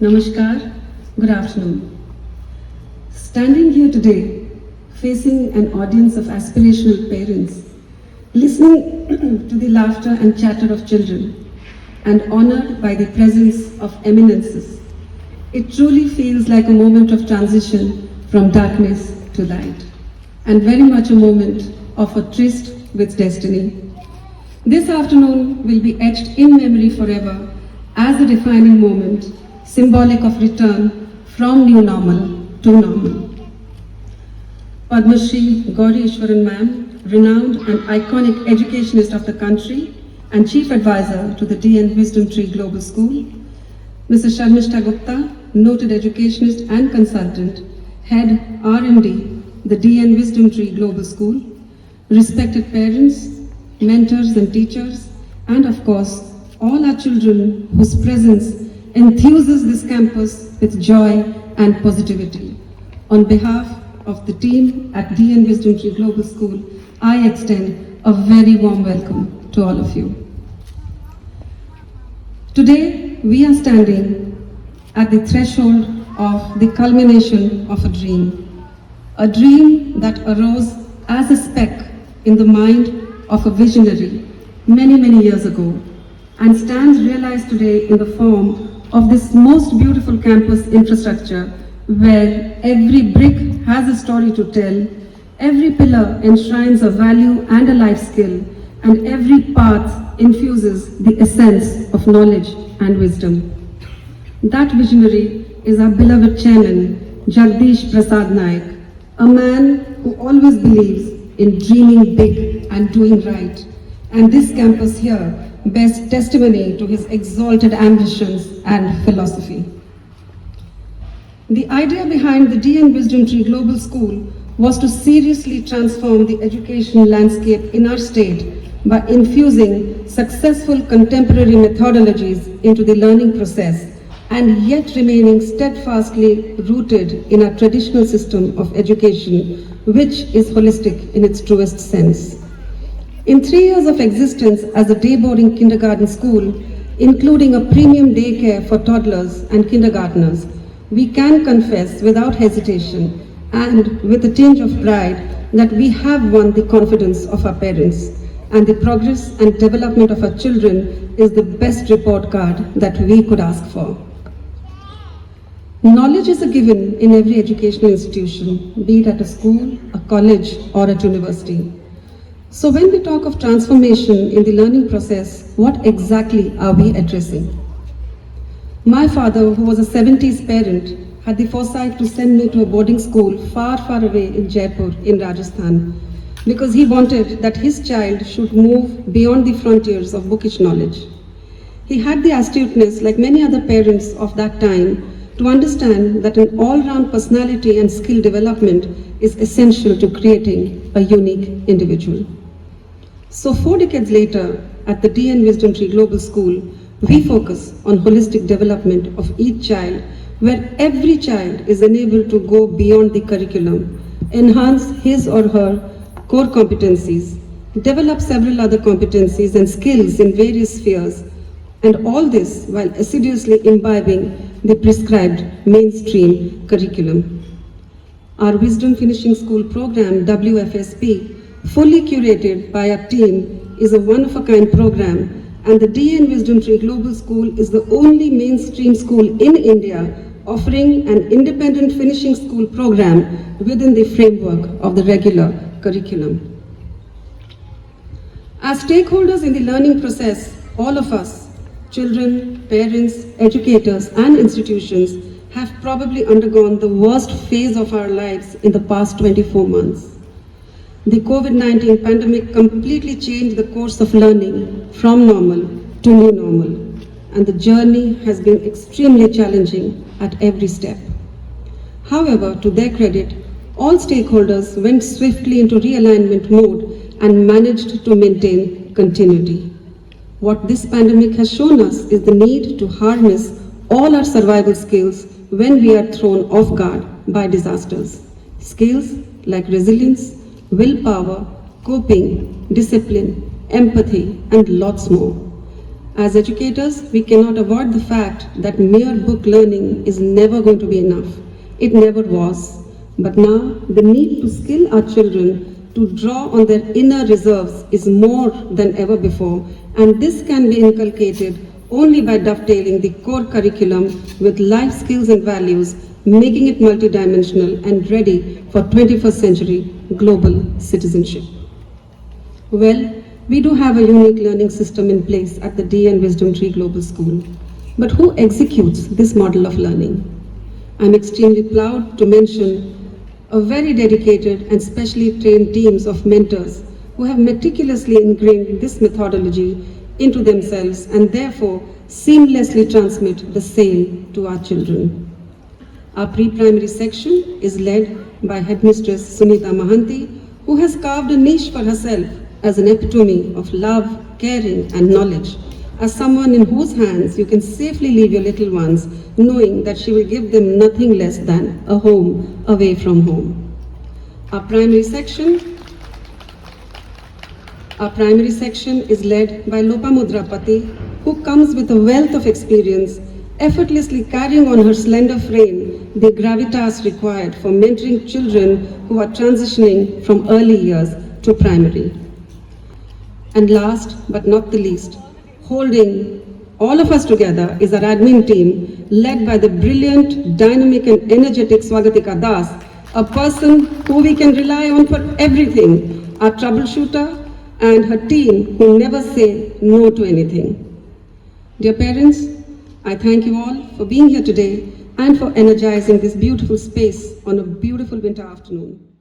Namaskar, good afternoon. Standing here today, facing an audience of aspirational parents, listening to the laughter and chatter of children, and honored by the presence of eminences, it truly feels like a moment of transition from darkness to light, and very much a moment of a tryst with destiny. This afternoon will be etched in memory forever as a defining moment, symbolic of return from new normal to normal. Padma Shri Gauri Ishwaran Ma'am, renowned and iconic educationist of the country and Chief Advisor to the DN Wisdom Tree Global School. Mrs. Sharmishta Gupta, noted educationist and consultant, Head R&D, the DN Wisdom Tree Global School. Respected parents, mentors and teachers, and of course, all our children whose presence enthuses this campus with joy and positivity. On behalf of the team at DN Wisdom Tree Global School, I extend a very warm welcome to all of you. Today, we are standing at the threshold of the culmination of a dream that arose as a speck in the mind of a visionary many years ago, and stands realized today in the form of this most beautiful campus infrastructure where every brick has a story to tell, every pillar enshrines a value and a life skill, and every path infuses the essence of knowledge and wisdom. That visionary is our beloved chairman, Jagdish Prasad Naik, a man who always believes in dreaming big and doing right. And this campus here bears testimony to his exalted ambitions and philosophy. The idea behind the DN Wisdom Tree Global School was to seriously transform the education landscape in our state by infusing successful contemporary methodologies into the learning process, and yet remaining steadfastly rooted in our traditional system of education, which is holistic in its truest sense. In 3 years of existence as a day boarding kindergarten school, including a premium daycare for toddlers and kindergartners, we can confess without hesitation and with a tinge of pride that we have won the confidence of our parents, and the progress and development of our children is the best report card that we could ask for. Knowledge is a given in every educational institution, be it at a school, a college, or at university. So when we talk of transformation in the learning process, what exactly are we addressing? My father, who was a 70s parent, had the foresight to send me to a boarding school far away in Jaipur, in Rajasthan, because he wanted that his child should move beyond the frontiers of bookish knowledge. He had the astuteness, like many other parents of that time, to understand that an all-round personality and skill development is essential to creating a unique individual. So 4 decades later, at the DN Wisdom Tree Global School, we focus on holistic development of each child, where every child is enabled to go beyond the curriculum, enhance his or her core competencies, develop several other competencies and skills in various spheres, and all this while assiduously imbibing the prescribed mainstream curriculum. Our Wisdom Finishing School program, WFSP, fully curated by our team, is a one-of-a-kind program, and the DN Wisdom Tree Global School is the only mainstream school in India offering an independent finishing school program within the framework of the regular curriculum. As stakeholders in the learning process, all of us, children, parents, educators, and institutions, have probably undergone the worst phase of our lives in the past 24 months. The COVID-19 pandemic completely changed the course of learning from normal to new normal, and the journey has been extremely challenging at every step. However, to their credit, all stakeholders went swiftly into realignment mode and managed to maintain continuity. What this pandemic has shown us is the need to harness all our survival skills when we are thrown off guard by disasters. Skills like resilience, willpower, coping, discipline, empathy, and lots more. As educators, we cannot avoid the fact that mere book learning is never going to be enough. It never was. But now, the need to skill our children to draw on their inner reserves is more than ever before, and this can be inculcated only by dovetailing the core curriculum with life skills and values, making it multidimensional and ready for 21st century global citizenship. Well, we do have a unique learning system in place at the D and Wisdom Tree Global School. But who executes this model of learning? I'm extremely proud to mention a very dedicated and specially trained teams of mentors who have meticulously ingrained this methodology into themselves and therefore seamlessly transmit the same to our children. Our pre-primary section is led by Headmistress Sunita Mahanti, who has carved a niche for herself as an epitome of love, caring and knowledge, as someone in whose hands you can safely leave your little ones, knowing that she will give them nothing less than a home away from home. Our primary section is led by Lopamudra Pati, who comes with a wealth of experience, effortlessly carrying on her slender frame the gravitas required for mentoring children who are transitioning from early years to primary. And last but not the least, holding all of us together is our admin team led by the brilliant, dynamic and energetic Swagatika Das, a person who we can rely on for everything, our troubleshooter and her team who never say no to anything. Dear parents, I thank you all for being here today and for energizing this beautiful space on a beautiful winter afternoon.